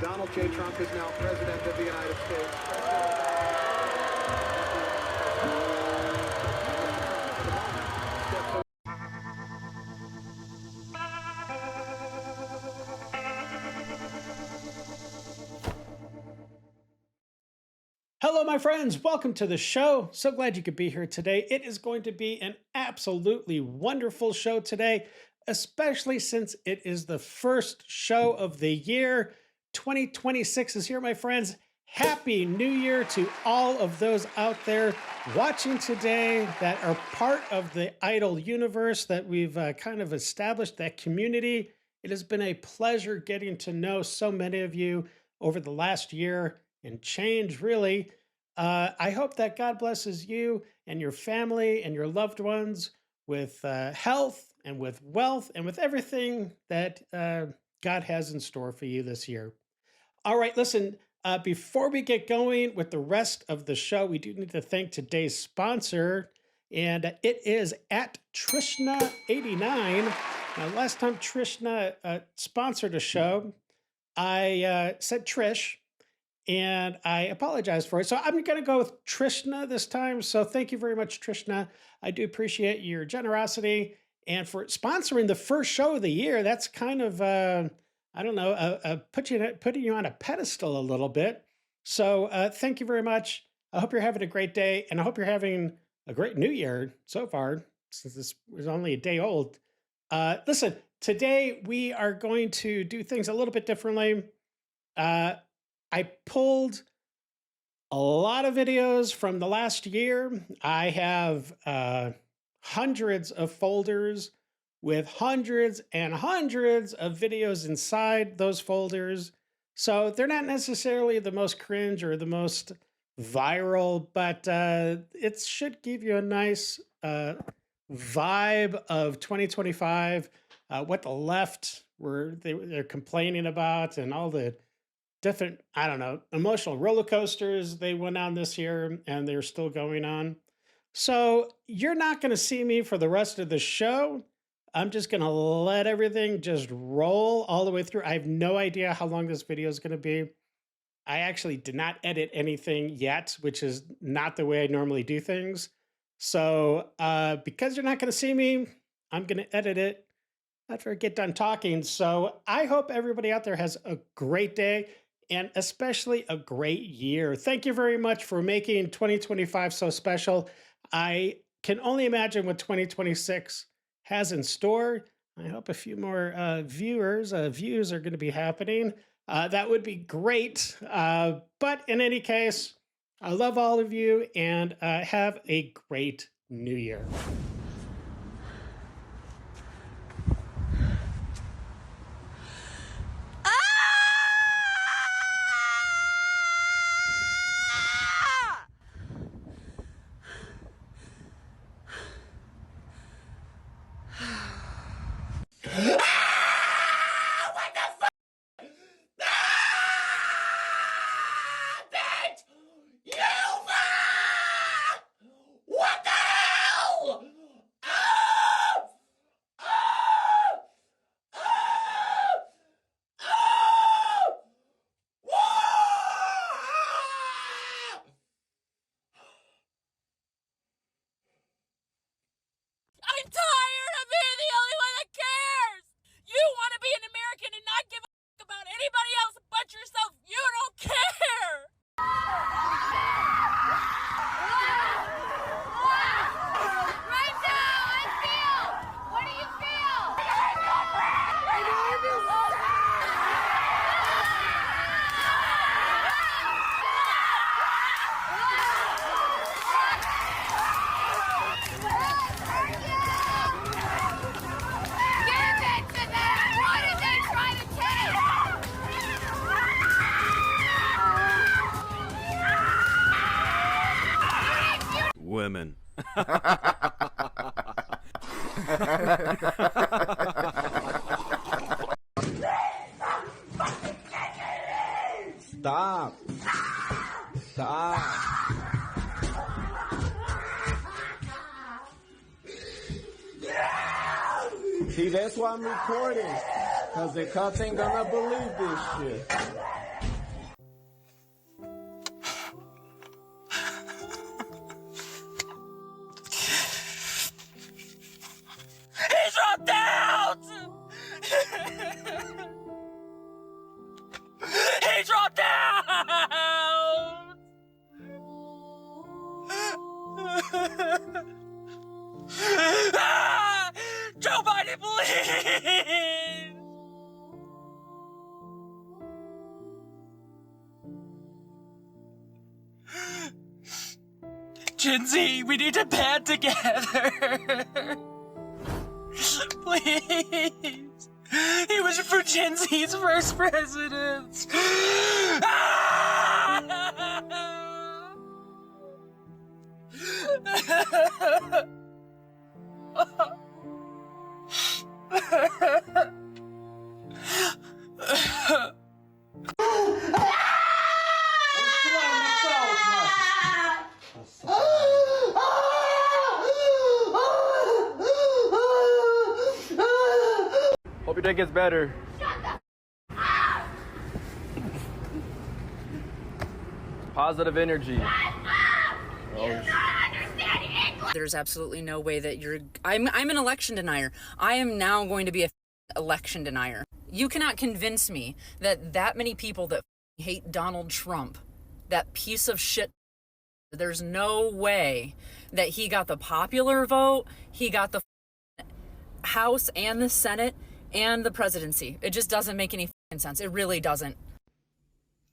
Donald J. Trump is now President of the United States. Hello, my friends. Welcome to the show. So glad you could be here today. It is going to be an absolutely wonderful show today, especially since it is the first show of the year. 2026 is here, my friends. Happy New Year to all of those out there watching today that are part of the Idol universe that we've kind of established, that community. It has been a pleasure getting to know so many of you over the last year and change, really. I hope that God blesses you and your family and your loved ones with health and with wealth and with everything that God has in store for you this year. All right, listen, before we get going with the rest of the show, we do need to thank today's sponsor, and it is at Trishna89. Now, last time Trishna sponsored a show, I said Trish, and I apologize for it. So I'm going to go with Trishna this time. So thank you very much, Trishna. I do appreciate your generosity and for sponsoring the first show of the year. That's kind of, I don't know, putting you on a pedestal a little bit. So thank you very much. I hope you're having a great day, and I hope you're having a great new year so far, since this was only a day old. Listen, today we are going to do things a little bit differently. I pulled a lot of videos from the last year. I have hundreds of folders with hundreds and hundreds of videos inside those folders. So they're not necessarily the most cringe or the most viral, but it should give you a nice vibe of 2025, what the left they're complaining about, and all the different, I don't know, emotional roller coasters they went on this year, and they're still going on. So you're not going to see me for the rest of the show. I'm just going to let everything just roll all the way through. I have no idea how long this video is going to be. I actually did not edit anything yet, which is not the way I normally do things. So because you're not going to see me, I'm going to edit it after I get done talking. So I hope everybody out there has a great day, and especially a great year. Thank you very much for making 2025 so special. I can only imagine what 2026 has in store. I hope a few more views are going to be happening. That would be great. But in any case, I love all of you, and have a great new year. Women. Stop. Stop. See, that's why I'm recording. Because the cops ain't gonna believe this shit. me drop down! Joe Biden, please! Gen Z, we need to band together. Please. He was for Gen Z's first president. Hope your day gets better. Positive energy. There's absolutely no way that I'm an election denier. I am now going to be a election denier. You cannot convince me that many people that hate Donald Trump, that piece of shit, there's no way that he got the popular vote, he got the House and the Senate and the presidency. It just doesn't make any sense. It really doesn't.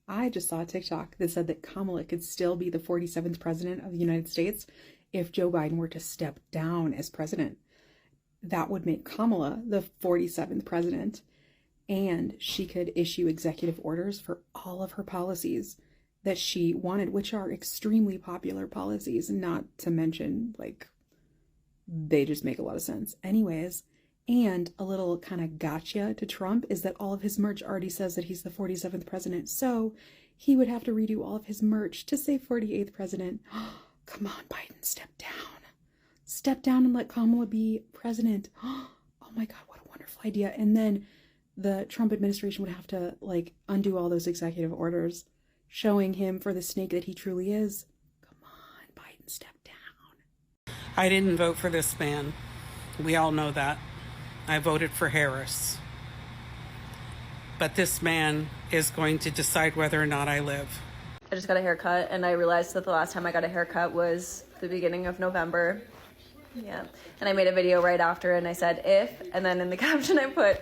I just saw a TikTok that said that Kamala could still be the 47th president of the United States if Joe Biden were to step down as president. That would make Kamala the 47th president, and she could issue executive orders for all of her policies that she wanted, which are extremely popular policies, not to mention, like, they just make a lot of sense. Anyways, and a little kind of gotcha to Trump is that all of his merch already says that he's the 47th president. So he would have to redo all of his merch to say 48th president. Come on, Biden, step down. Step down and let Kamala be president. Oh my God, what a wonderful idea. And then the Trump administration would have to, like, undo all those executive orders showing him for the snake that he truly is. Come on, Biden, step down. I didn't vote for this man. We all know that. I voted for Harris. But this man is going to decide whether or not I live. I just got a haircut, and I realized that the last time I got a haircut was the beginning of November. Yeah. And I made a video right after, and I said, if, and then in the caption I put,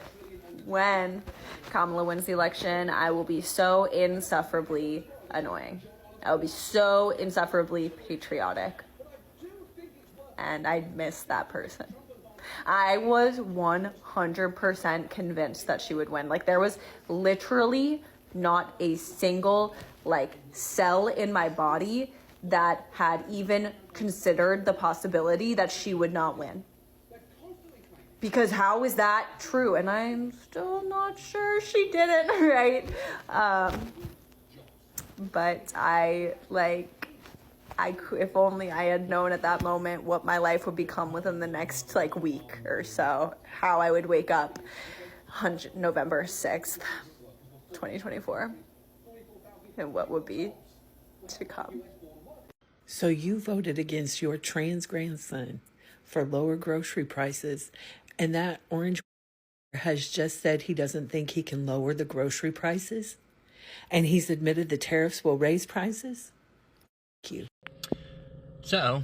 when Kamala wins the election, I will be so insufferably annoying. I will be so insufferably patriotic. And I miss that person. I was 100% convinced that she would win. Like, there was literally not a single, like, cell in my body that had even considered the possibility that she would not win. Because how is that true? And I'm still not sure she didn't, right? But if only I had known at that moment what my life would become within the next, like, week or so, how I would wake up November 6th, 2024, and what would be to come. So you voted against your trans grandson for lower grocery prices, and that orange has just said he doesn't think he can lower the grocery prices, and he's admitted the tariffs will raise prices? Thank you. So,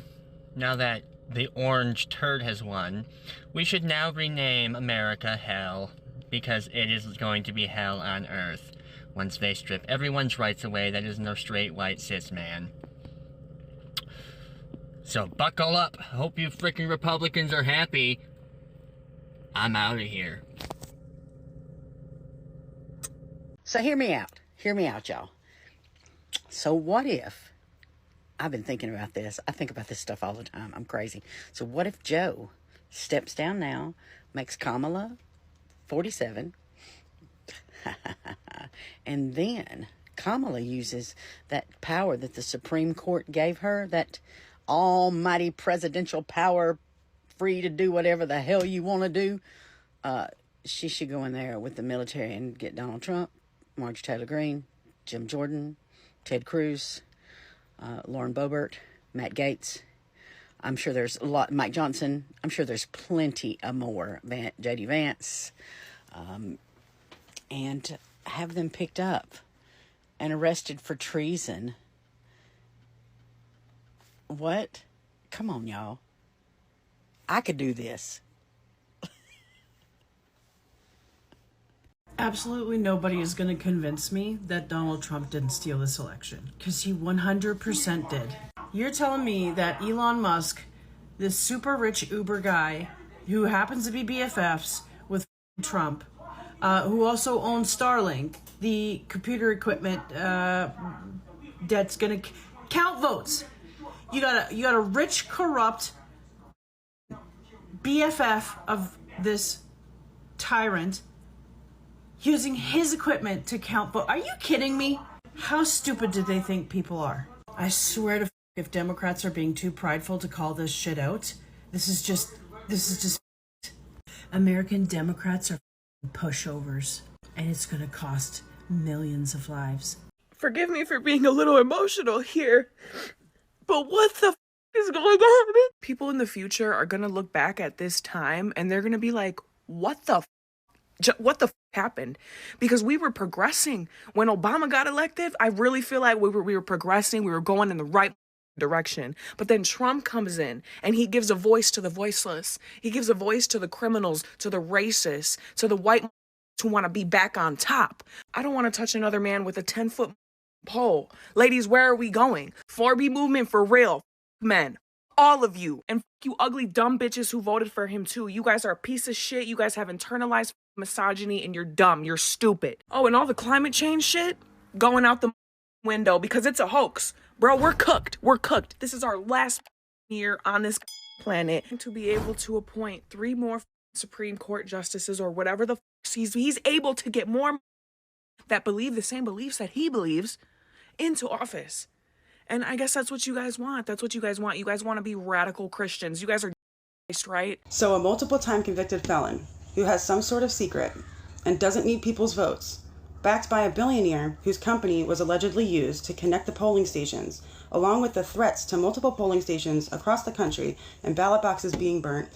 now that the orange turd has won, we should now rename America Hell, because it is going to be hell on earth once they strip everyone's rights away that is no straight white cis man. So buckle up. Hope you freaking Republicans are happy. I'm out of here. So hear me out. Hear me out, y'all. So what if, I've been thinking about this. I think about this stuff all the time. I'm crazy. So what if Joe steps down now, makes Kamala 47, and then Kamala uses that power that the Supreme Court gave her, that almighty presidential power, free to do whatever the hell you want to do. She should go in there with the military and get Donald Trump, Marjorie Taylor Greene, Jim Jordan, Ted Cruz, Lauren Boebert, Matt Gaetz. I'm sure there's a lot, Mike Johnson. I'm sure there's plenty of more, J.D. Vance, and have them picked up and arrested for treason. What? Come on, y'all. I could do this. Absolutely nobody is going to convince me that Donald Trump didn't steal this election, because he 100% did. You're telling me that Elon Musk, this super rich Uber guy who happens to be BFFs with Trump, who also owns Starlink, the computer equipment that's going to count votes. You got a rich, corrupt BFF of this tyrant using his equipment to count votes. Are you kidding me? How stupid do they think people are? I swear to if Democrats are being too prideful to call this shit out, this is just American Democrats are pushovers, and it's gonna cost millions of lives. Forgive me for being a little emotional here, but what the is going on? People in the future are gonna look back at this time and they're gonna be like, what the happened? Because we were progressing. When Obama got elected, I really feel like we were progressing. We were going in the right direction. But then Trump comes in and he gives a voice to the voiceless. He gives a voice to the criminals, to the racists, to the white who want to be back on top. I don't want to touch another man with a 10-foot pole. Ladies, where are we going? 4B movement for real. Men. All of you. And you ugly dumb bitches who voted for him too. You guys are a piece of shit. You guys have internalized misogyny and you're dumb. You're stupid. Oh, and all the climate change shit going out the window because it's a hoax. Bro, we're cooked. We're cooked. This is our last year on this planet. To be able to appoint 3 more Supreme Court justices or whatever the he's able to get more that believe the same beliefs that he believes into office. And I guess that's what you guys want. That's what you guys want. You guys want to be radical Christians. You guys are right? So a multiple-time convicted felon who has some sort of secret and doesn't need people's votes, backed by a billionaire whose company was allegedly used to connect the polling stations, along with the threats to multiple polling stations across the country and ballot boxes being burnt,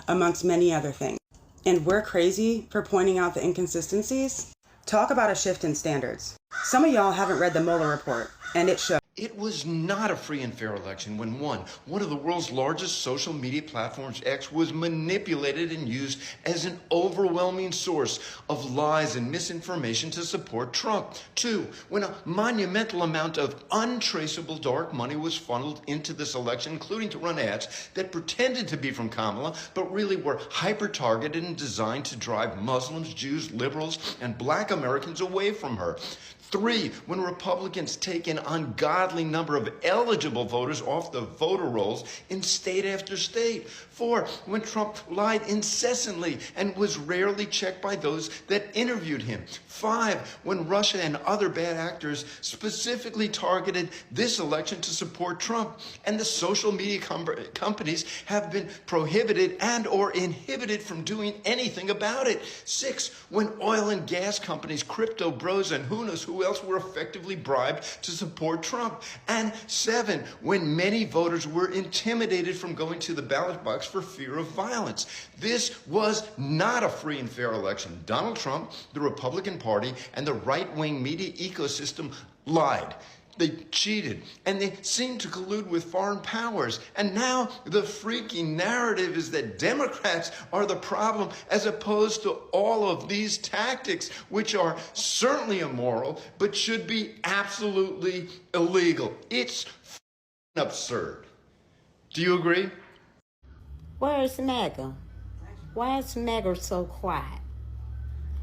amongst many other things. And we're crazy for pointing out the inconsistencies? Talk about a shift in standards. Some of y'all haven't read the Mueller report, and it shows. It was not a free and fair election when one of the world's largest social media platforms, X, was manipulated and used as an overwhelming source of lies and misinformation to support Trump. 2, when a monumental amount of untraceable dark money was funneled into this election, including to run ads that pretended to be from Kamala, but really were hyper-targeted and designed to drive Muslims, Jews, liberals, and Black Americans away from her. 3, when Republicans take an ungodly number of eligible voters off the voter rolls in state after state. 4, when Trump lied incessantly and was rarely checked by those that interviewed him. 5, when Russia and other bad actors specifically targeted this election to support Trump, and the social media companies have been prohibited and or inhibited from doing anything about it. 6, when oil and gas companies, crypto bros, and who knows who else were effectively bribed to support Trump. And 7, when many voters were intimidated from going to the ballot box for fear of violence. This was not a free and fair election. Donald Trump, the Republican Party, and the right-wing media ecosystem lied. They cheated, and they seemed to collude with foreign powers. And now the freaky narrative is that Democrats are the problem, as opposed to all of these tactics, which are certainly immoral, but should be absolutely illegal. It's absurd. Do you agree? Where's MAGA? Why is MAGA so quiet?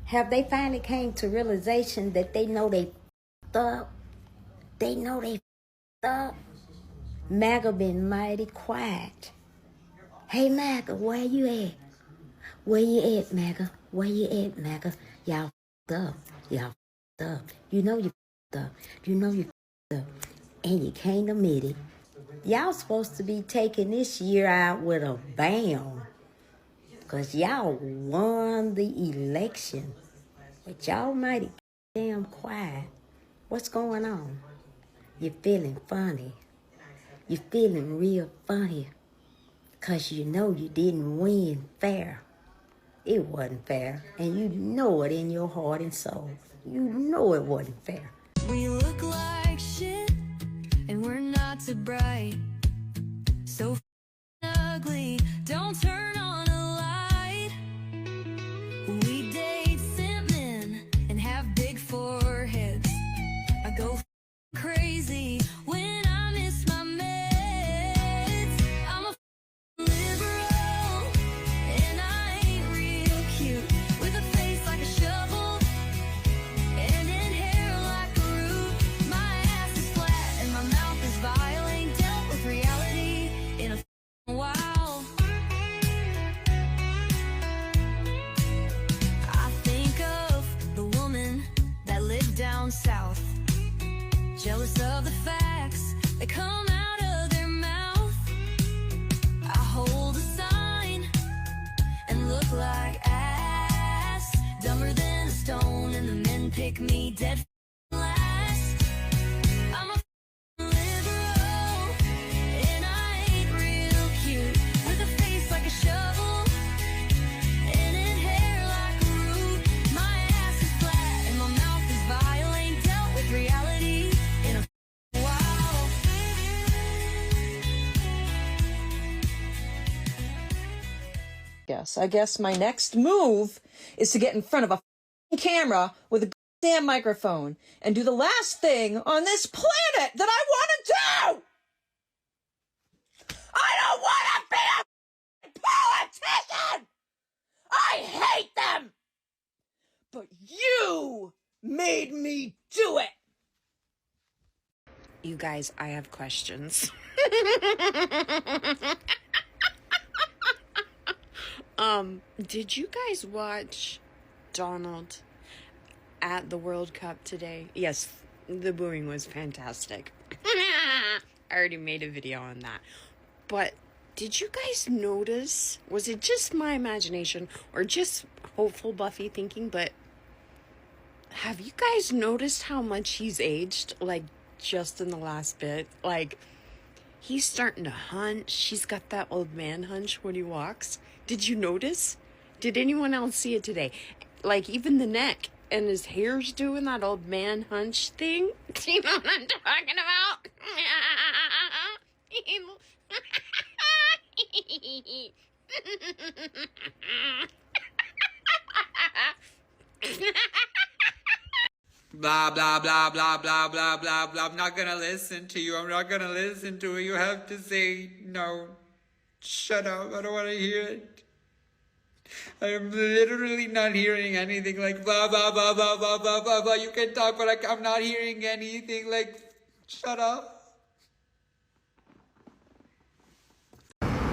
Have they finally came to realization that they know they f***ed up? They know they f***ed up. MAGA been mighty quiet. Hey MAGA, where you at? Where you at, MAGA? Where you at, MAGA? Y'all f***ed up. Y'all f***ed up. You know you f***ed up. You know you f***ed up. And you can't admit it. Y'all supposed to be taking this year out with a bam. Because y'all won the election. But y'all mighty damn quiet. What's going on? You're feeling funny. You're feeling real funny. Because you know you didn't win fair. It wasn't fair. And you know it in your heart and soul. You know it wasn't fair. We look like shit, and we're not so bright. So ugly, don't turn on a light. We date simp men and have big foreheads. I go crazy when I miss my meds. I'm a liberal, and I ain't real cute. With a face like a shovel, and in hair like a root. My ass is flat, and my mouth is vile. Ain't dealt with reality in a while. I think of the woman that lived down south, jealous of the facts that come out of their mouth. I hold a sign and look like ass, dumber than a stone, and the men pick me dead last. I'm a liberal, and I ain't real cute. With a face like a shovel, and in hair like a root. My ass is flat, and my mouth is vile. Ain't dealt with reality in a while. Yes, I guess my next move is to get in front of a camera with a damn microphone and do the last thing on this planet that I want to do! I don't want to be a politician! I hate them! But you made me do it! You guys, I have questions. Did you guys watch Donald at the World Cup today? Yes, the booing was fantastic. I already made a video on that. But did you guys notice, was it just my imagination or just hopeful Buffy thinking, but have you guys noticed how much he's aged, like, just in the last bit? Like, he's starting to hunch. He's got that old man hunch when he walks. Did you notice? Did anyone else see it today? Like, even the neck and his hair's doing that old man hunch thing. Do you know what I'm talking about? Blah, blah, blah, blah, blah, blah, blah, blah. I'm not gonna listen to you. I'm not gonna listen to it. You have to say no. Shut up. I don't want to hear it. I'm literally not hearing anything like blah, blah, blah, blah, blah, blah, blah, blah. You can talk, but I'm not hearing anything like, shut up.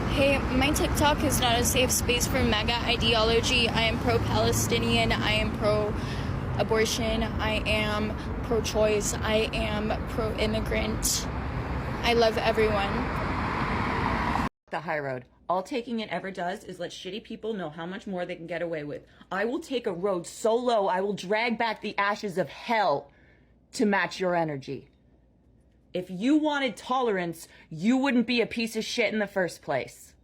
Hey, my TikTok is not a safe space for MAGA ideology. I am pro-Palestinian. I am pro-abortion. I am pro-choice. I am pro-immigrant. I love everyone. The high road. All taking it ever does is let shitty people know how much more they can get away with. I will take a road so low, I will drag back the ashes of hell to match your energy. If you wanted tolerance, you wouldn't be a piece of shit in the first place.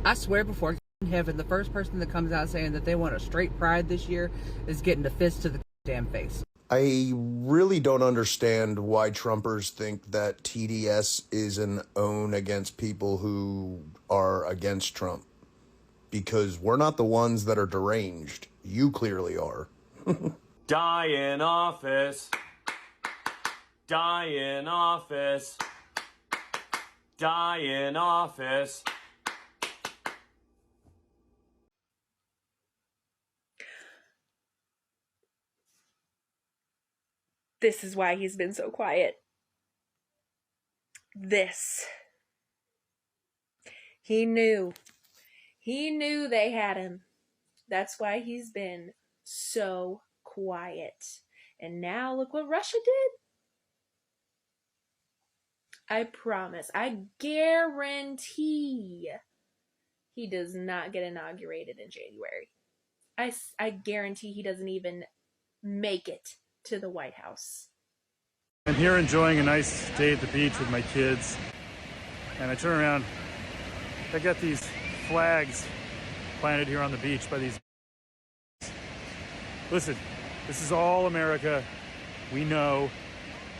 I swear before heaven, the first person that comes out saying that they want a straight pride this year is getting a fist to the damn face. I really don't understand why Trumpers think that TDS is an own against people who are against Trump. Because we're not the ones that are deranged. You clearly are. Die in office. Die in office. Die in office. This is why he's been so quiet. He knew they had him. That's why he's been so quiet. And now look what Russia did. I promise, I guarantee he does not get inaugurated in January. I guarantee he doesn't even make it to the White House. I'm here enjoying a nice day at the beach with my kids, and I turn around, I got these flags planted here on the beach by these. Listen, this is all America. We know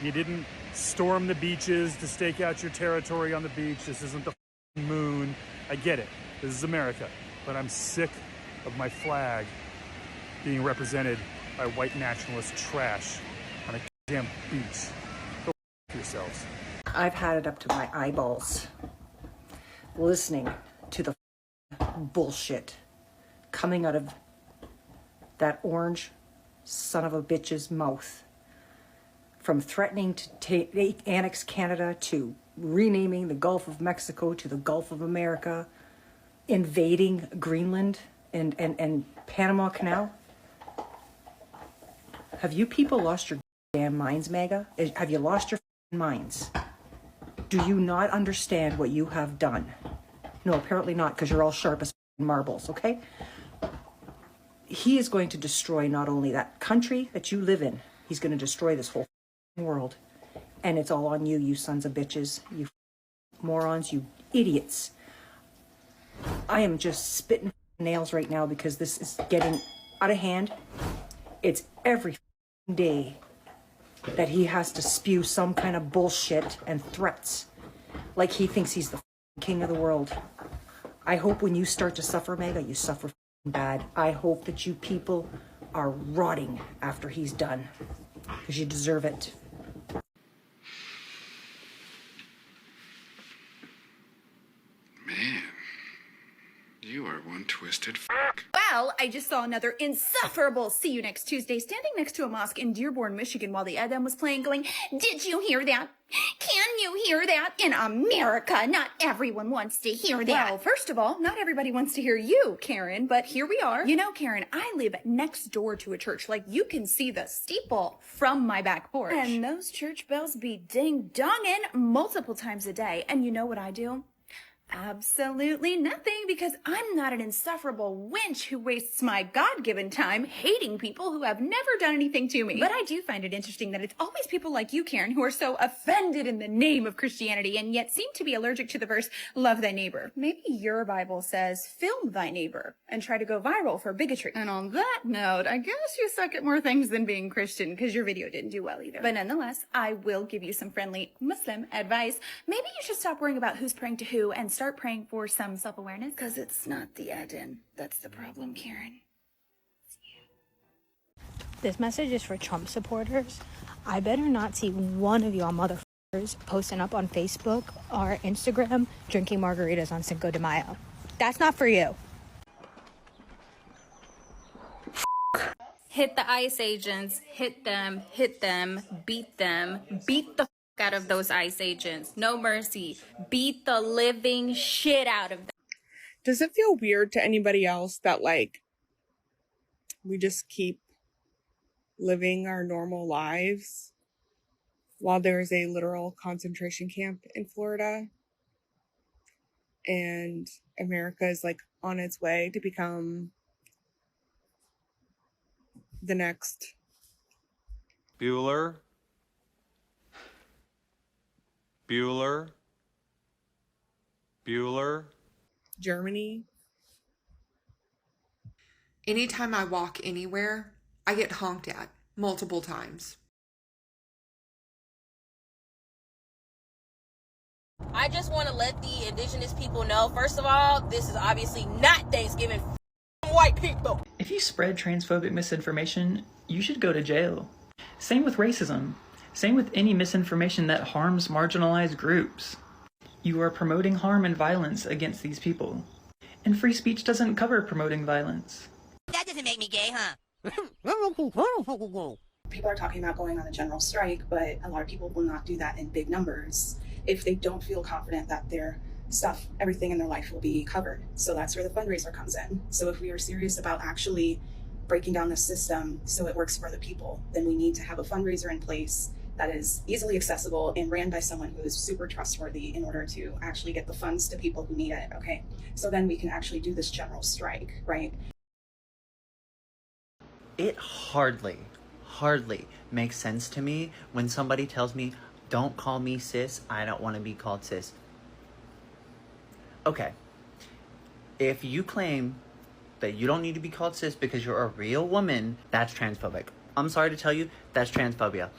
you didn't storm the beaches to stake out your territory on the beach. This isn't the moon. I get it. This is America. But I'm sick of my flag being represented by white nationalist trash on a damn beach. Go yourselves. I've had it up to my eyeballs listening to the bullshit coming out of that orange son of a bitch's mouth. From threatening to annex Canada, to renaming the Gulf of Mexico to the Gulf of America, invading Greenland and Panama Canal. Have you people lost your damn minds, MAGA? Have you lost your minds? Do you not understand what you have done? No, apparently not, because you're all sharp as marbles, okay? He is going to destroy not only that country that you live in, he's going to destroy this whole world. And it's all on you, you sons of bitches, you morons, you idiots. I am just spitting nails right now because this is getting out of hand. It's every day that he has to spew some kind of bullshit and threats like he thinks he's the king of the world. I hope when you start to suffer, MAGA, you suffer bad. I hope that you people are rotting after he's done, because you deserve it. Man, you are one twisted Well, I just saw another insufferable See You Next Tuesday standing next to a mosque in Dearborn, Michigan while the Adhan was playing going, "Did you hear that? Can you hear that? In America, not everyone wants to hear that." Well, first of all, not everybody wants to hear you, Karen, but here we are. You know, Karen, I live next door to a church. Like, you can see the steeple from my back porch. And those church bells be ding-donging multiple times a day. And you know what I do? Absolutely nothing, because I'm not an insufferable wench who wastes my God-given time hating people who have never done anything to me. But I do find it interesting that it's always people like you, Karen, who are so offended in the name of Christianity and yet seem to be allergic to the verse, "Love thy neighbor." Maybe your Bible says, "Film thy neighbor," and try to go viral for bigotry. And on that note, I guess you suck at more things than being Christian, because your video didn't do well either. But nonetheless, I will give you some friendly Muslim advice. Maybe you should stop worrying about who's praying to who and start praying for some self-awareness, because it's not the Adhan that's the problem, Karen. This message is for Trump supporters. I better not see one of y'all motherfuckers posting up on Facebook or Instagram drinking margaritas on Cinco de Mayo. That's not for you. Hit the ICE agents, hit them, beat the out of those ICE agents. No mercy. Beat the living shit out of them. Does it feel weird to anybody else that, like, we just keep living our normal lives while there's a literal concentration camp in Florida and America is, like, on its way to become the next Bueller, Germany? Anytime I walk anywhere, I get honked at multiple times. I just want to let the indigenous people know, first of all, this is obviously not Thanksgiving for white people. If you spread transphobic misinformation, you should go to jail. Same with racism. Same with any misinformation that harms marginalized groups. You are promoting harm and violence against these people. And free speech doesn't cover promoting violence. That doesn't make me gay, huh? People are talking about going on a general strike, but a lot of people will not do that in big numbers if they don't feel confident that their stuff, everything in their life will be covered. So that's where the fundraiser comes in. So if we are serious about actually breaking down the system so it works for the people, then we need to have a fundraiser in place that is easily accessible and ran by someone who is super trustworthy in order to actually get the funds to people who need it, okay? So then we can actually do this general strike, right? It hardly makes sense to me when somebody tells me, "Don't call me cis, I don't want to be called cis." Okay, if you claim that you don't need to be called cis because you're a real woman, that's transphobic. I'm sorry to tell you, that's transphobia.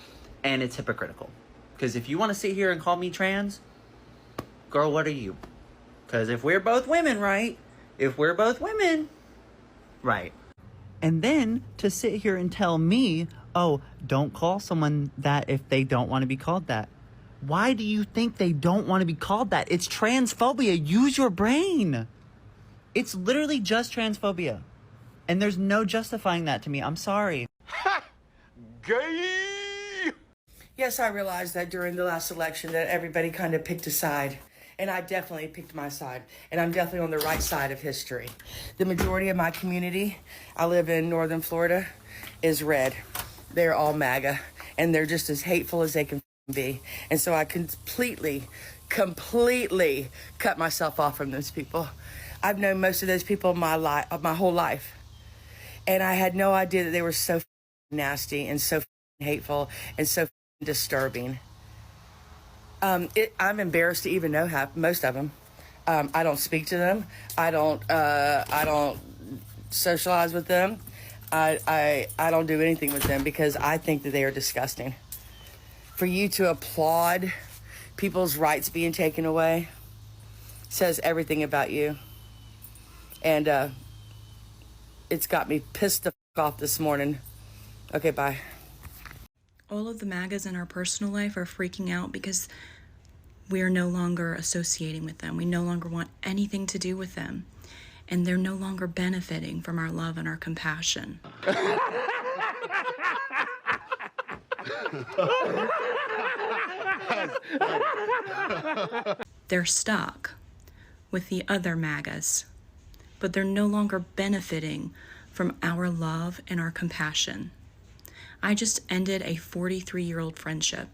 And it's hypocritical. Because if you want to sit here and call me trans, girl, what are you? Because if we're both women, right? If we're both women, right. And then to sit here and tell me, oh, don't call someone that if they don't want to be called that. Why do you think they don't want to be called that? It's transphobia. Use your brain. It's literally just transphobia. And there's no justifying that to me. I'm sorry. Gay! Yes, I realized that during the last election that everybody kind of picked a side. And I definitely picked my side. And I'm definitely on the right side of history. The majority of my community, I live in northern Florida, is red. They're all MAGA. And they're just as hateful as they can be. And so I completely cut myself off from those people. I've known most of those people my whole life. And I had no idea that they were so nasty and so hateful and so disturbing. I'm embarrassed to even know most of them. I don't speak to them. I don't socialize with them. I don't do anything with them because I think that they are disgusting. For you to applaud people's rights being taken away says everything about you. And it's got me pissed the off this morning. Okay, bye. All of the MAGAs in our personal life are freaking out because we're no longer associating with them. We no longer want anything to do with them. And they're no longer benefiting from our love and our compassion. They're stuck with the other MAGAs, but they're no longer benefiting from our love and our compassion. I just ended a 43-year-old friendship.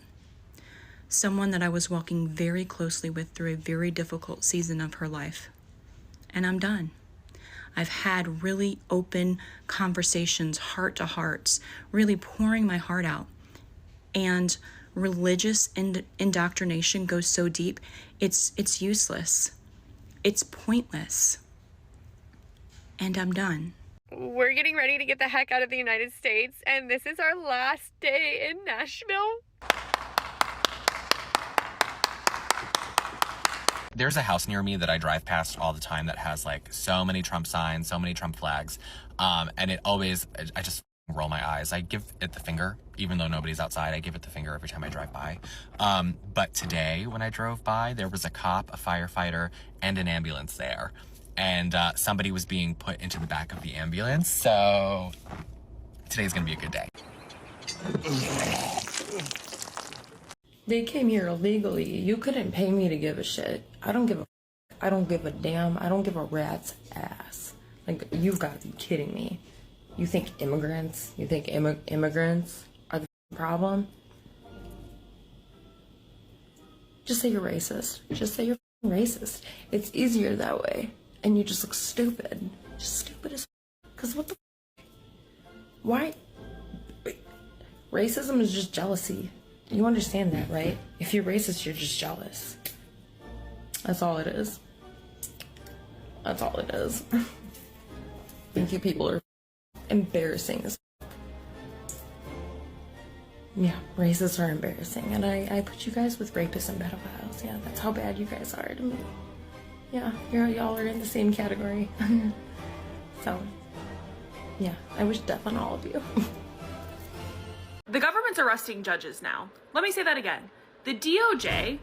Someone that I was walking very closely with through a very difficult season of her life. And I'm done. I've had really open conversations, heart to hearts, really pouring my heart out. And religious indoctrination goes so deep, it's useless. It's pointless. And I'm done. We're getting ready to get the heck out of the United States, and this is our last day in Nashville. There's a house near me that I drive past all the time that has like so many Trump signs, so many Trump flags. And it always, I just roll my eyes. I give it the finger, even though nobody's outside, I give it the finger every time I drive by. But today when I drove by, there was a cop, a firefighter, and an ambulance there. And somebody was being put into the back of the ambulance. So today's gonna be a good day. They came here illegally. You couldn't pay me to give a shit. I don't give a damn. I don't give a rat's ass. Like, you've got to be kidding me. You think immigrants are the problem? Just say you're racist. Just say you're racist. It's easier that way. And you just look stupid. Just stupid as because what the why? Racism is just jealousy. You understand that, right? If you're racist, you're just jealous. That's all it is. That's all it is. Thank you people are embarrassing as yeah, racists are embarrassing. And I put you guys with rapists and pedophiles. Yeah, that's how bad you guys are to me. Yeah, y'all are in the same category. So, yeah, I wish death on all of you. The government's arresting judges now. Let me say that again. The DOJ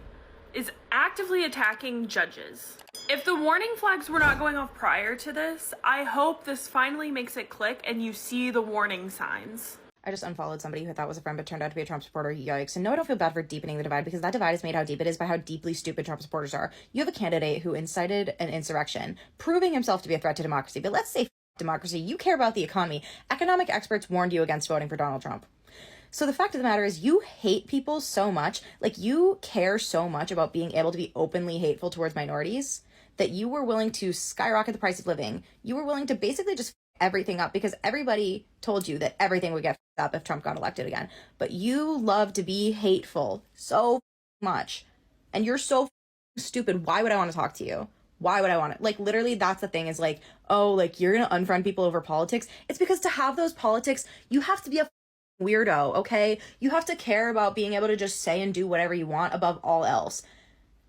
is actively attacking judges. If the warning flags were not going off prior to this, I hope this finally makes it click and you see the warning signs. I just unfollowed somebody who I thought was a friend but turned out to be a Trump supporter. Yikes. And no, I don't feel bad for deepening the divide because that divide is made how deep it is by how deeply stupid Trump supporters are. You have a candidate who incited an insurrection, proving himself to be a threat to democracy. But let's say democracy. You care about the economy. Economic experts warned you against voting for Donald Trump. So the fact of the matter is you hate people so much, like you care so much about being able to be openly hateful towards minorities that you were willing to skyrocket the price of living. You were willing to basically just everything up because everybody told you that everything would get up if Trump got elected again. But you love to be hateful so much. And you're so stupid. Why would I want to talk to you? Why would I want it? Like, literally, that's the thing is like, oh, like, you're going to unfriend people over politics. It's because to have those politics, you have to be a weirdo, okay? You have to care about being able to just say and do whatever you want above all else.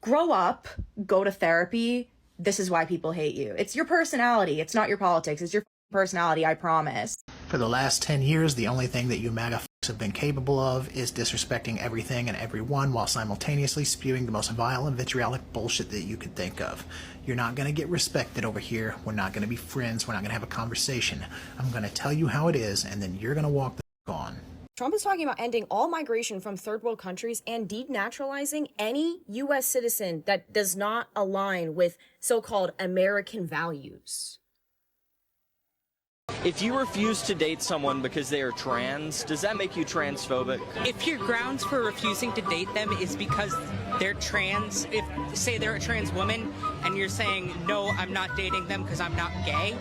Grow up, go to therapy. This is why people hate you. It's your personality. It's not your politics. It's your personality, I promise. For the last 10 years, the only thing that you MAGA f***s have been capable of is disrespecting everything and everyone while simultaneously spewing the most violent, vitriolic bullshit that you could think of. You're not going to get respected over here. We're not going to be friends. We're not going to have a conversation. I'm going to tell you how it is, and then you're going to walk the f*** on. Trump is talking about ending all migration from third world countries and denaturalizing any U.S. citizen that does not align with so-called American values. If you refuse to date someone because they are trans, does that make you transphobic? If your grounds for refusing to date them is because they're trans, if say they're a trans woman and you're saying, no, I'm not dating them because I'm not gay,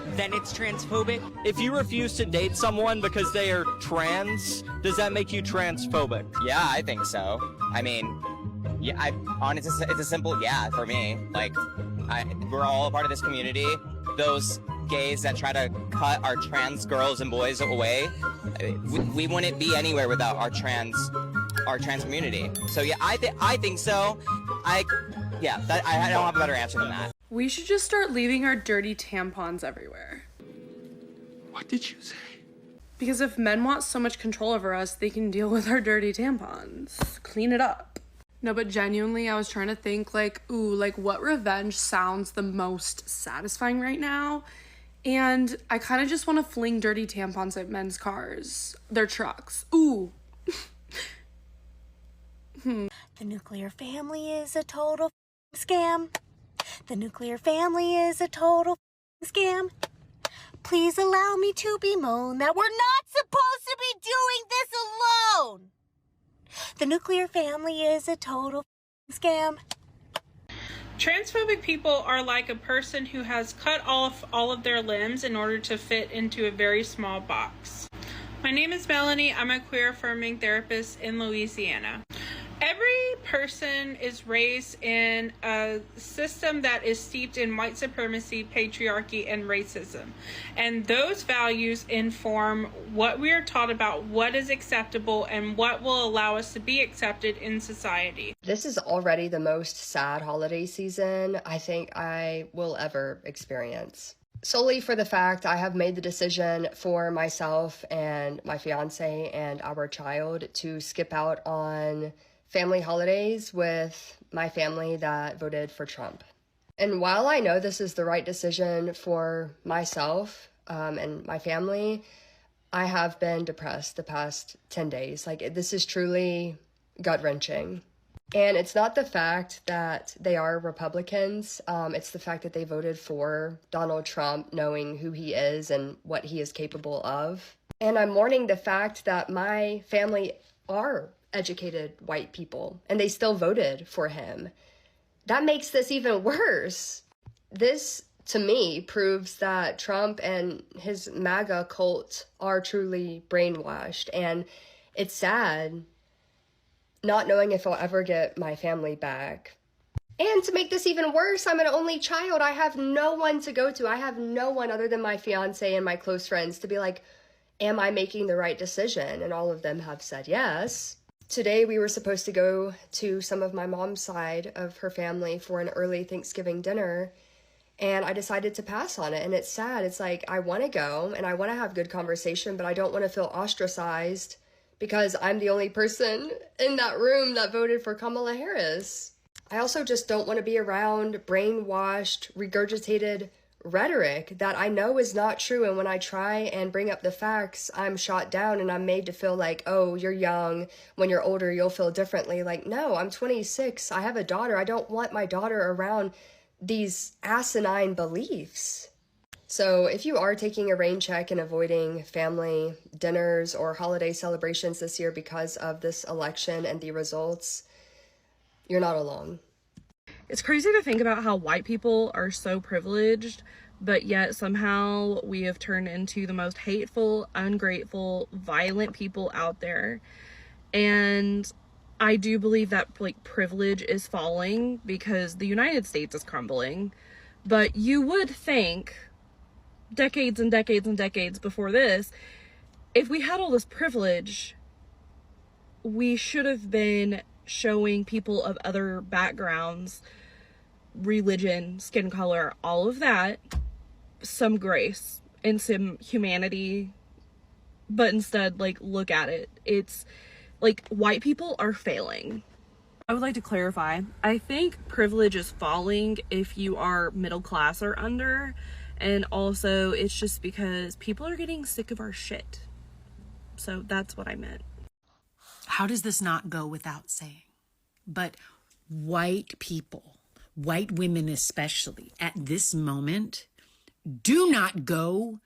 then it's transphobic. If you refuse to date someone because they are trans, does that make you transphobic? Yeah, I think so. I mean, yeah, it's a simple yeah for me. Like, we're all a part of this community. Those gays that try to cut our trans girls and boys away, we wouldn't be anywhere without our trans community. So yeah, I think so. I don't have a better answer than that. We should just start leaving our dirty tampons everywhere. What did you say? Because if men want so much control over us, they can deal with our dirty tampons. Clean it up. No, but genuinely, I was trying to think, like, what revenge sounds the most satisfying right now? And I kind of just want to fling dirty tampons at men's cars, their trucks. Ooh. The nuclear family is a total scam. The nuclear family is a total scam. Please allow me to bemoan that we're not supposed to be doing this alone. The nuclear family is a total scam. Transphobic people are like a person who has cut off all of their limbs in order to fit into a very small box. My name is Melanie. I'm a queer affirming therapist in Louisiana. Every person is raised in a system that is steeped in white supremacy, patriarchy, and racism. And those values inform what we are taught about what is acceptable and what will allow us to be accepted in society. This is already the most sad holiday season I think I will ever experience. Solely for the fact I have made the decision for myself and my fiance and our child to skip out on family holidays with my family that voted for Trump. And while I know this is the right decision for myself and my family, I have been depressed the past 10 days. Like, this is truly gut-wrenching. And it's not the fact that they are Republicans, it's the fact that they voted for Donald Trump knowing who he is and what he is capable of. And I'm mourning the fact that my family are educated white people and they still voted for him. That makes this even worse. This, to me, proves that Trump and his MAGA cult are truly brainwashed, and it's sad not knowing if I'll ever get my family back. And to make this even worse, I'm an only child. I have no one to go to. I have no one other than my fiance and my close friends to be like, am I making the right decision? And all of them have said yes. Today we were supposed to go to some of my mom's side of her family for an early Thanksgiving dinner, and I decided to pass on it. And it's sad. It's like, I want to go and I want to have good conversation, but I don't want to feel ostracized because I'm the only person in that room that voted for Kamala Harris. I also just don't want to be around brainwashed, regurgitated rhetoric that I know is not true, and when I try and bring up the facts, I'm shot down and I'm made to feel like, oh, you're young, when you're older you'll feel differently. Like, no, I'm 26, I have a daughter. I don't want my daughter around these asinine beliefs. So if you are taking a rain check and avoiding family dinners or holiday celebrations this year because of this election and the results, you're not alone. It's crazy to think about how white people are so privileged, but yet somehow we have turned into the most hateful, ungrateful, violent people out there. And I do believe that privilege is falling because the United States is crumbling. But you would think decades and decades and decades before this, if we had all this privilege, we should have been showing people of other backgrounds, religion, skin color, all of that, some grace and some humanity. But instead, like, look at it. It's like white people are failing. I would like to clarify. I think privilege is falling if you are middle class or under. And also, it's just because people are getting sick of our shit. So that's what I meant. How does this not go without saying? But white people, white women especially, at this moment, do not go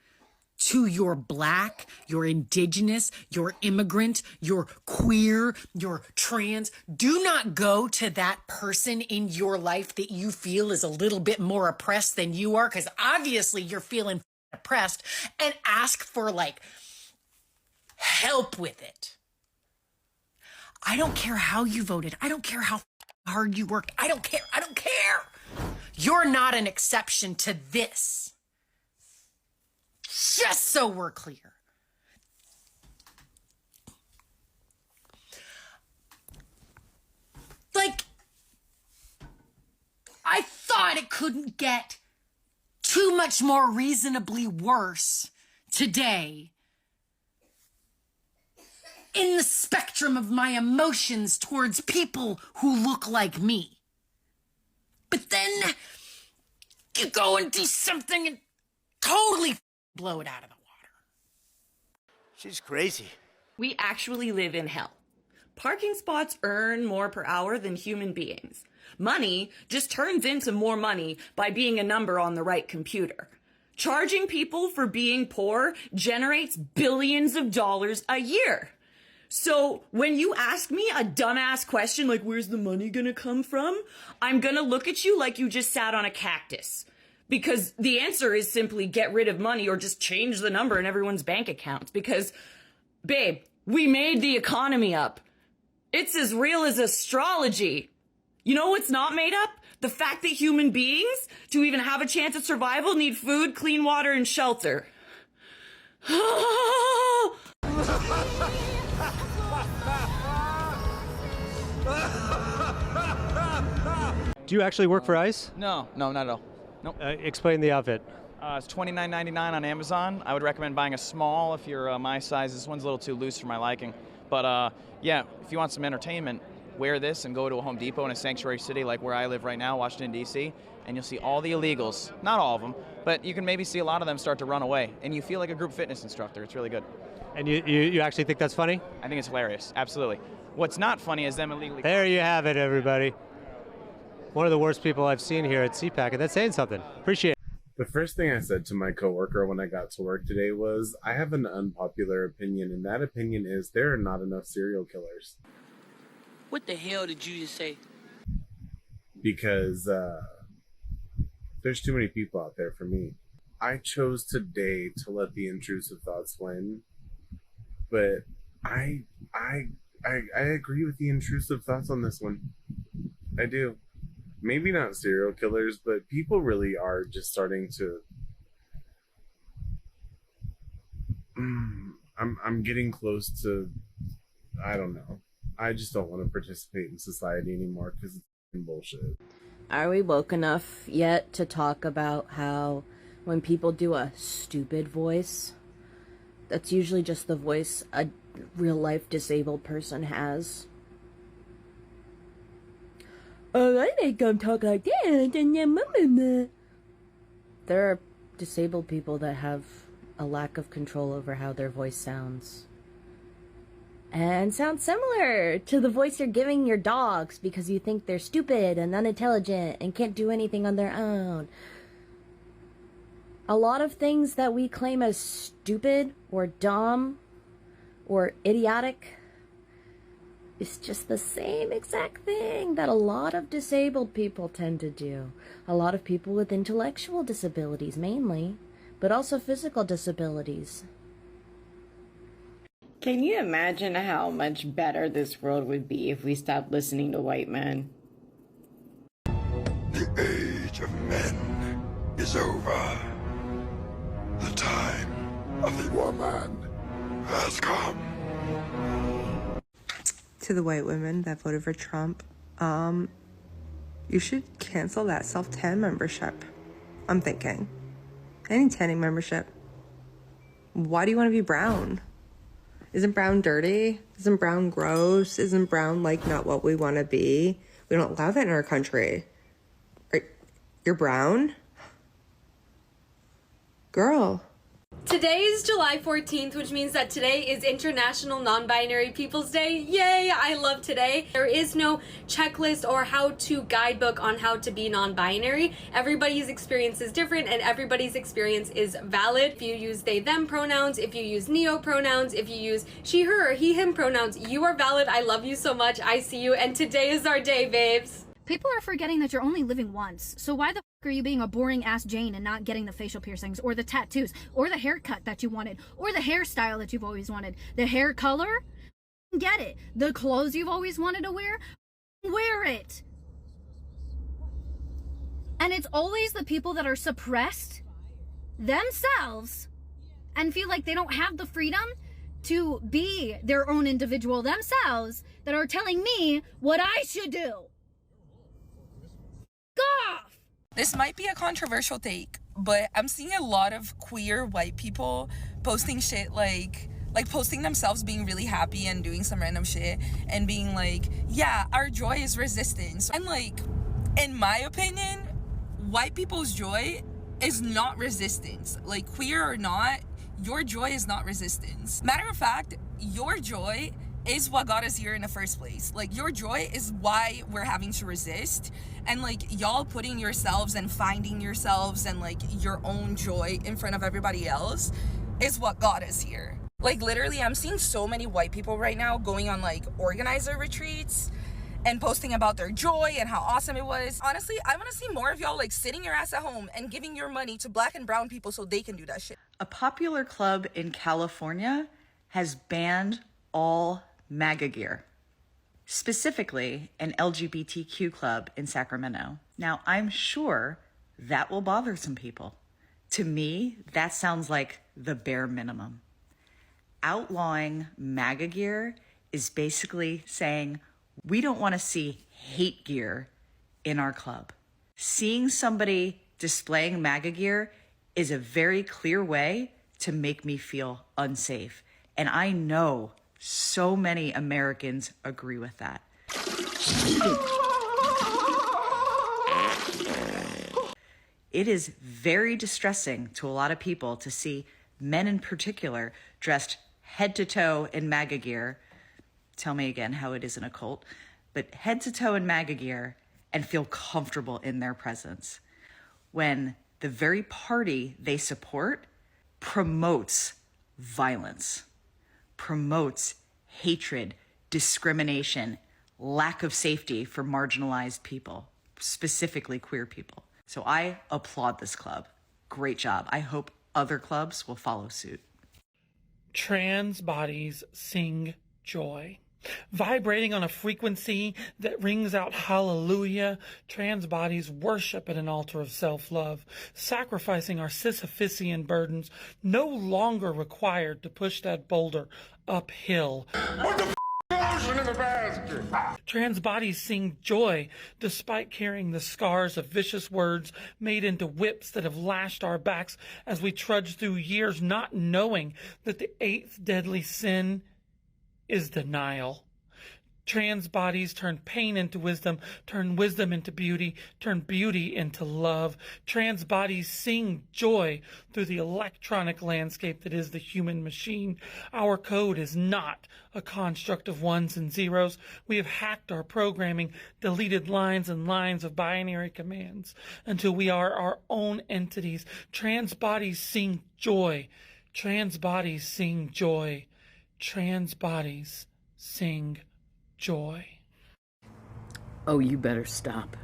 to your black, your indigenous, your immigrant, your queer, your trans. Do not go to that person in your life that you feel is a little bit more oppressed than you are, because obviously you're feeling oppressed, and ask for like help with it. I don't care how you voted. I don't care how hard you worked. I don't care. I don't care. You're not an exception to this. Just so we're clear. Like, I thought it couldn't get too much more reasonably worse today in the spectrum of my emotions towards people who look like me. But then you go and do something and totally blow it out of the water. She's crazy. We actually live in hell. Parking spots earn more per hour than human beings. Money just turns into more money by being a number on the right computer. Charging people for being poor generates billions of dollars a year. So when you ask me a dumbass question like, where's the money gonna come from? I'm gonna look at you like you just sat on a cactus. Because the answer is simply get rid of money or just change the number in everyone's bank accounts. Because, babe, we made the economy up. It's as real as astrology. You know what's not made up? The fact that human beings, to even have a chance at survival, need food, clean water, and shelter. Do you actually work for ICE? No, not at all. Nope. Explain the outfit. It's $29.99 on Amazon. I would recommend buying a small if you're my size. This one's a little too loose for my liking. But yeah, if you want some entertainment, wear this and go to a Home Depot in a sanctuary city like where I live right now, Washington, D.C., and you'll see all the illegals. Not all of them, but you can maybe see a lot of them start to run away, and you feel like a group fitness instructor. It's really good. And you actually think that's funny? I think it's hilarious, absolutely. What's not funny is them illegally... There you have it, everybody. One of the worst people I've seen here at CPAC, and that's saying something. Appreciate it. The first thing I said to my coworker when I got to work today was, I have an unpopular opinion, and that opinion is there are not enough serial killers. What the hell did you just say? Because there's too many people out there for me. I chose today to let the intrusive thoughts win, but I agree with the intrusive thoughts on this one. I do. Maybe not serial killers, but people really are just starting to... I'm getting close to... I don't know. I just don't want to participate in society anymore because it's bullshit. Are we woke enough yet to talk about how when people do a stupid voice, that's usually just the voice a real-life disabled person has? Oh, I think I'm talk like that. There are disabled people that have a lack of control over how their voice sounds. And sounds similar to the voice you're giving your dogs because you think they're stupid and unintelligent and can't do anything on their own. A lot of things that we claim as stupid or dumb or idiotic is just the same exact thing that a lot of disabled people tend to do. A lot of people with intellectual disabilities mainly, but also physical disabilities. Can you imagine how much better this world would be if we stopped listening to white men? The age of men is over. The time of the woman has come. To the white women that voted for Trump, you should cancel that self-tan membership. I'm thinking. Any tanning membership. Why do you want to be brown? Isn't brown dirty? Isn't brown gross? Isn't brown, like, not what we want to be? We don't allow that in our country. You're brown? Girl. Today is July 14th, which means that today is International Non-Binary People's Day. Yay, I love today. There is no checklist or how-to guidebook on how to be non-binary. Everybody's experience is different and everybody's experience is valid. If you use they, them pronouns, if you use neo pronouns, if you use she, her, or he, him pronouns, you are valid. I love you so much. I see you. And today is our day, babes. People are forgetting that you're only living once, so why the f are you being a boring ass Jane and not getting the facial piercings, or the tattoos, or the haircut that you wanted, or the hairstyle that you've always wanted, the hair color? Get it. The clothes you've always wanted to wear? Wear it. And it's always the people that are suppressed themselves and feel like they don't have the freedom to be their own individual themselves that are telling me what I should do. Off. This might be a controversial take, but I'm seeing a lot of queer white people posting shit like posting themselves being really happy and doing some random shit and being like, yeah, our joy is resistance. And like, in my opinion, white people's joy is not resistance. Like, queer or not, your joy is not resistance. Matter of fact, your joy is what got us here in the first place. Like, your joy is why we're having to resist. And like, y'all putting yourselves and finding yourselves and like your own joy in front of everybody else is what got us here. Like, literally, I'm seeing so many white people right now going on like organizer retreats and posting about their joy and how awesome it was. Honestly, I want to see more of y'all like sitting your ass at home and giving your money to black and brown people so they can do that shit. A popular club in California has banned all MAGA gear, specifically an LGBTQ club in Sacramento. Now, I'm sure that will bother some people. To me, that sounds like the bare minimum. Outlawing MAGA gear is basically saying we don't want to see hate gear in our club. Seeing somebody displaying MAGA gear is a very clear way to make me feel unsafe. And I know so many Americans agree with that. It is very distressing to a lot of people to see men in particular dressed head to toe in MAGA gear. Tell me again how it is in a cult, but head to toe in MAGA gear and feel comfortable in their presence when the very party they support promotes violence, promotes hatred, discrimination, lack of safety for marginalized people, specifically queer people. So I applaud this club. Great job. I hope other clubs will follow suit. Trans bodies sing joy. Vibrating on a frequency that rings out hallelujah, trans bodies worship at an altar of self-love, sacrificing our Sisyphusian burdens, no longer required to push that boulder uphill. What the ocean in the basket? Trans bodies sing joy despite carrying the scars of vicious words made into whips that have lashed our backs as we trudge through years, not knowing that the 8th deadly sin is denial. Trans bodies turn pain into wisdom, turn wisdom into beauty, turn beauty into love. Trans bodies sing joy through the electronic landscape that is the human machine. Our code is not a construct of ones and zeros. We have hacked our programming, deleted lines and lines of binary commands until we are our own entities. Trans bodies sing joy. Trans bodies sing joy. Trans bodies sing joy. Oh, you better stop,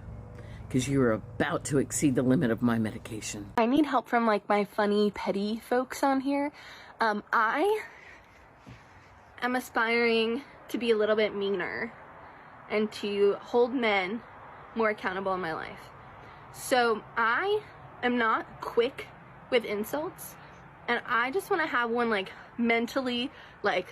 because you are about to exceed the limit of my medication. I need help from like my funny, petty folks on here. I am aspiring to be a little bit meaner and to hold men more accountable in my life. So I am not quick with insults. And I just want to have one like mentally like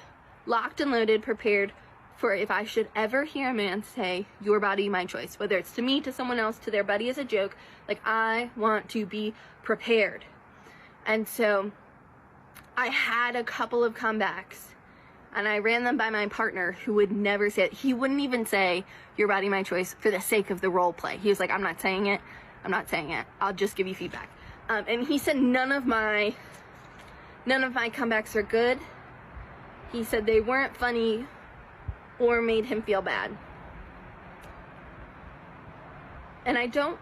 locked and loaded, prepared for if I should ever hear a man say, your body, my choice, whether it's to me, to someone else, to their buddy as a joke. Like, I want to be prepared. And so I had a couple of comebacks and I ran them by my partner, who would never say it. He wouldn't even say your body, my choice for the sake of the role play. He was like, I'm not saying it. I'm not saying it. I'll just give you feedback. And he said none of my comebacks are good. He said they weren't funny or made him feel bad. And I don't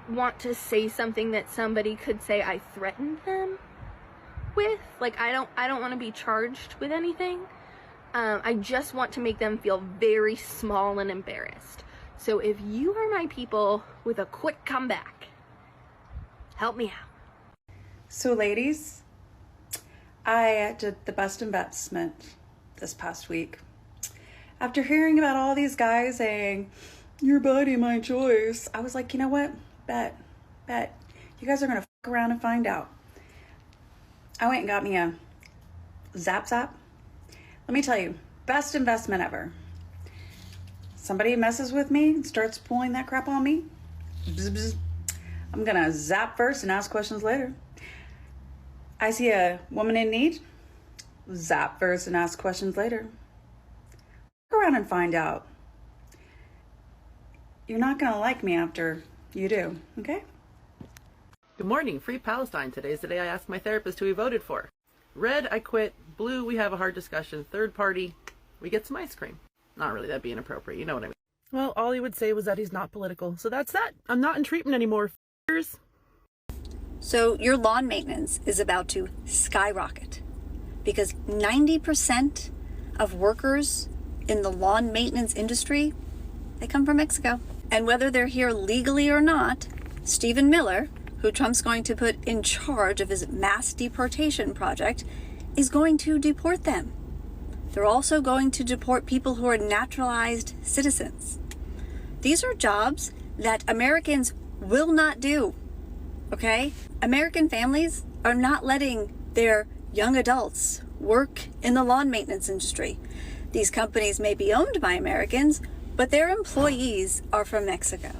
want to say something that somebody could say I threatened them with. Like, I don't want to be charged with anything. I just want to make them feel very small and embarrassed. So if you are my people with a quick comeback, help me out. So ladies, I did the best investment this past week. After hearing about all these guys saying, your body, my choice, I was like, you know what? Bet. You guys are gonna fuck around and find out. I went and got me a Zap. Let me tell you, best investment ever. Somebody messes with me and starts pulling that crap on me, bzz. I'm gonna zap first and ask questions later. I see a woman in need, zap first and ask questions later. Go around and find out. You're not gonna like me after you do, okay? Good morning, Free Palestine. Today's the day I asked my therapist who he voted for. Red, I quit. Blue, we have a hard discussion. Third party, we get some ice cream. Not really, that'd be inappropriate, you know what I mean. Well, all he would say was that he's not political, so that's that. I'm not in treatment anymore, f***ers. So your lawn maintenance is about to skyrocket because 90% of workers in the lawn maintenance industry, they come from Mexico. And whether they're here legally or not, Stephen Miller, who Trump's going to put in charge of his mass deportation project, is going to deport them. They're also going to deport people who are naturalized citizens. These are jobs that Americans will not do, okay? American families are not letting their young adults work in the lawn maintenance industry. These companies may be owned by Americans, but their employees are from Mexico.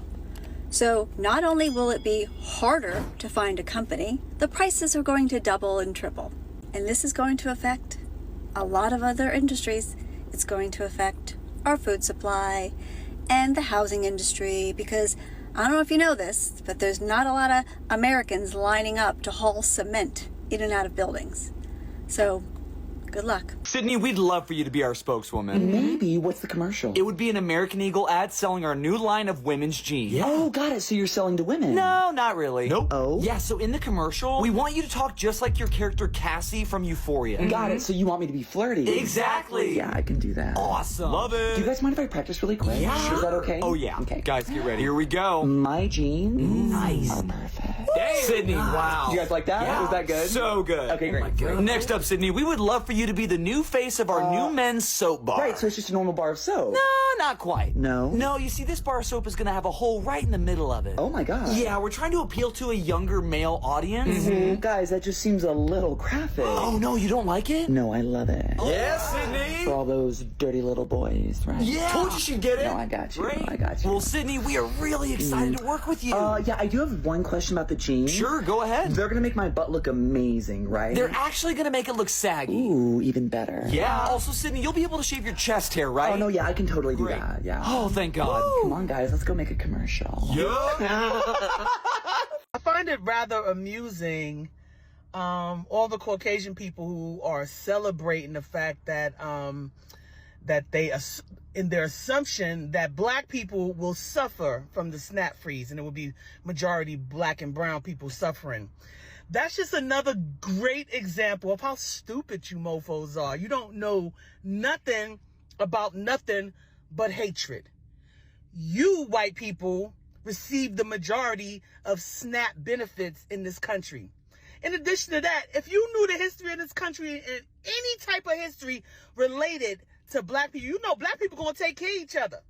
So not only will it be harder to find a company, the prices are going to double and triple. And this is going to affect a lot of other industries. It's going to affect our food supply and the housing industry, because I don't know if you know this, but there's not a lot of Americans lining up to haul cement in and out of buildings. So good luck. Sydney, we'd love for you to be our spokeswoman. Maybe. What's the commercial? It would be an American Eagle ad selling our new line of women's jeans. Yeah. Oh, got it. So you're selling to women? No, not really. Nope. Oh? Yeah, so in the commercial, we want you to talk just like your character Cassie from Euphoria. Got it. So you want me to be flirty? Exactly. Yeah, I can do that. Awesome. Love it. Do you guys mind if I practice really quick? Yeah. Sure. Is that okay? Oh, yeah. Okay. Guys, get ready. Here we go. My jeans Nice. are perfect. Damn. Sydney, wow. You guys like that? Yeah. Was that good? So good. Okay, great. Next up, Sydney, we would love for you to be the new face of our new men's soap bar. Right, so it's just a normal bar of soap. No, not quite. No? No, you see, this bar of soap is going to have a hole right in the middle of it. Oh my god. Yeah, we're trying to appeal to a younger male audience. Guys, that just seems a little graphic. Oh, no, you don't like it? No, I love it. Yes, Sydney. For all those dirty little boys, right? Yeah. Told you she'd get it. No, I got you. Right? I got you. Well, Sydney, we are really excited to work with you. Yeah, I do have one question about the jeans. Sure, go ahead. They're gonna make my butt look amazing, right? They're actually going to make it look saggy. Ooh, even better. Yeah. Also, Sydney, you'll be able to shave your chest hair, right? Oh, no, yeah, I can totally do that, yeah. Oh, thank God. Come on, guys, let's go make a commercial. I find it rather amusing, all the Caucasian people who are celebrating the fact that that they, in their assumption that black people will suffer from the snap freeze, and it will be majority black and brown people suffering. That's just another great example of how stupid you mofos are. You don't know nothing about nothing but hatred. You white people receive the majority of SNAP benefits in this country. In addition to that, if you knew the history of this country and any type of history related to black people, you know black people gonna take care of each other.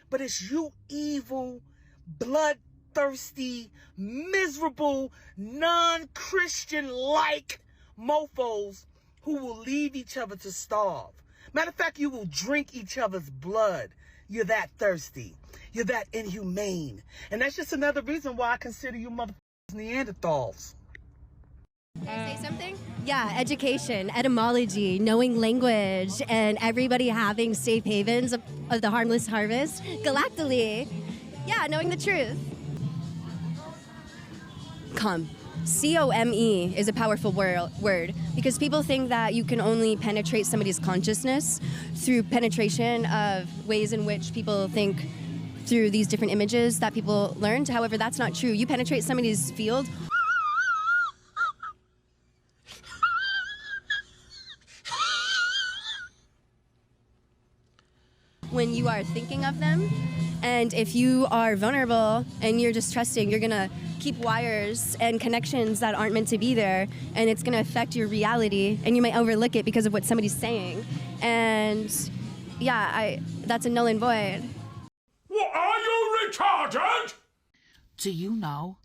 But it's you evil, bloodthirsty, miserable, non-Christian-like mofos who will leave each other to starve. Matter of fact, you will drink each other's blood. You're that thirsty. You're that inhumane. And that's just another reason why I consider you motherfuckers Neanderthals. Can I say something? Yeah, education, etymology, knowing language, and everybody having safe havens of the harmless harvest. Galactically. Yeah, knowing the truth. Come. C-O-M-E is a powerful word because people think that you can only penetrate somebody's consciousness through penetration of ways in which people think through these different images that people learned. However, that's not true. You penetrate somebody's field. When you are thinking of them, and if you are vulnerable and you're just trusting, you're gonna keep wires and connections that aren't meant to be there, and it's gonna affect your reality, and you might overlook it because of what somebody's saying. And yeah, that's a null and void. What, are you retarded? Do you know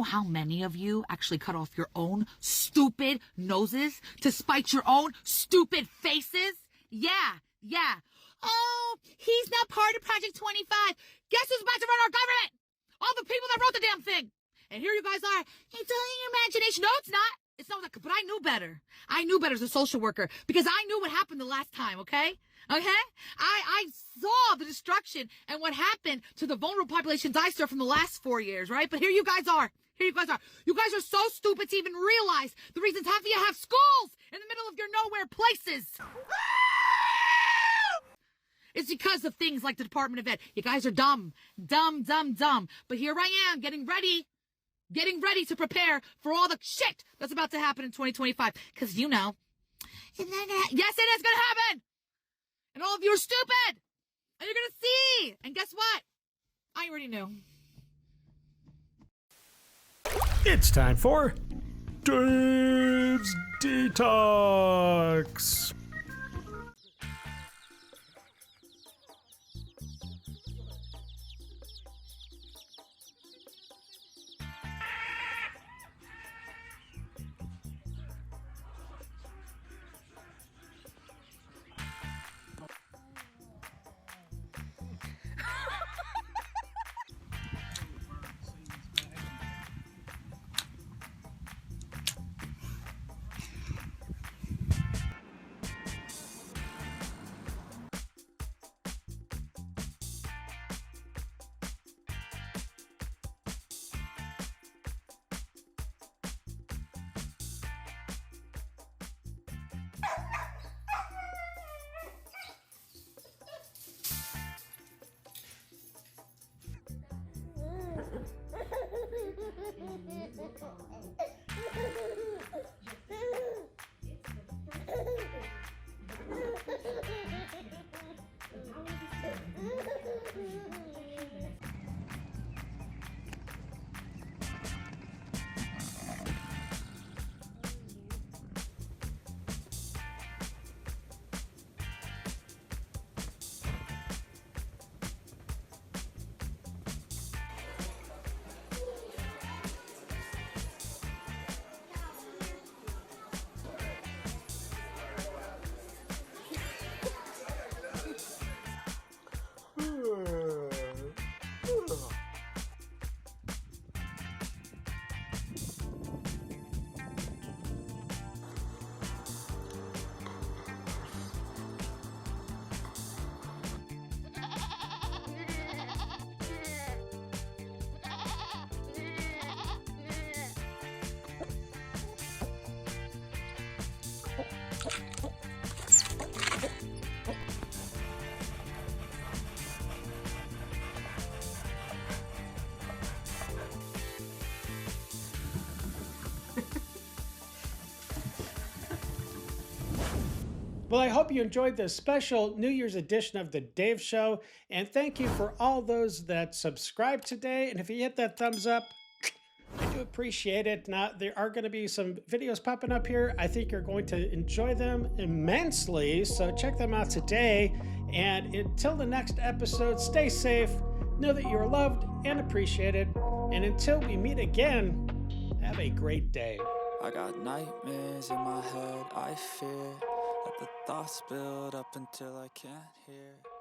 how many of you actually cut off your own stupid noses to spite your own stupid faces? Yeah. Oh, he's not part of Project 25. Guess who's about to run our government? All the people that wrote the damn thing. And here you guys are. It's only your imagination. No, it's not. It's not. But I knew better. I knew better as a social worker because I knew what happened the last time, okay? I saw the destruction and what happened to the vulnerable populations I served from the last 4 years, right? But here you guys are. You guys are so stupid to even realize the reasons half of you have schools in the middle of your nowhere places. It's because of things like the Department of Ed. You guys are dumb. But here I am, getting ready to prepare for all the shit that's about to happen in 2025. Because yes, it is going to happen. And all of you are stupid. And you're going to see. And guess what? I already knew. It's time for Dave's Detox. Well, I hope you enjoyed this special New Year's edition of The Dave Show. And thank you for all those that subscribed today. And if you hit that thumbs up, I do appreciate it. Now, there are going to be some videos popping up here. I think you're going to enjoy them immensely. So check them out today. And until the next episode, stay safe. Know that you're loved and appreciated. And until we meet again, have a great day. I got nightmares in my head, I fear that the thoughts build up until I can't hear.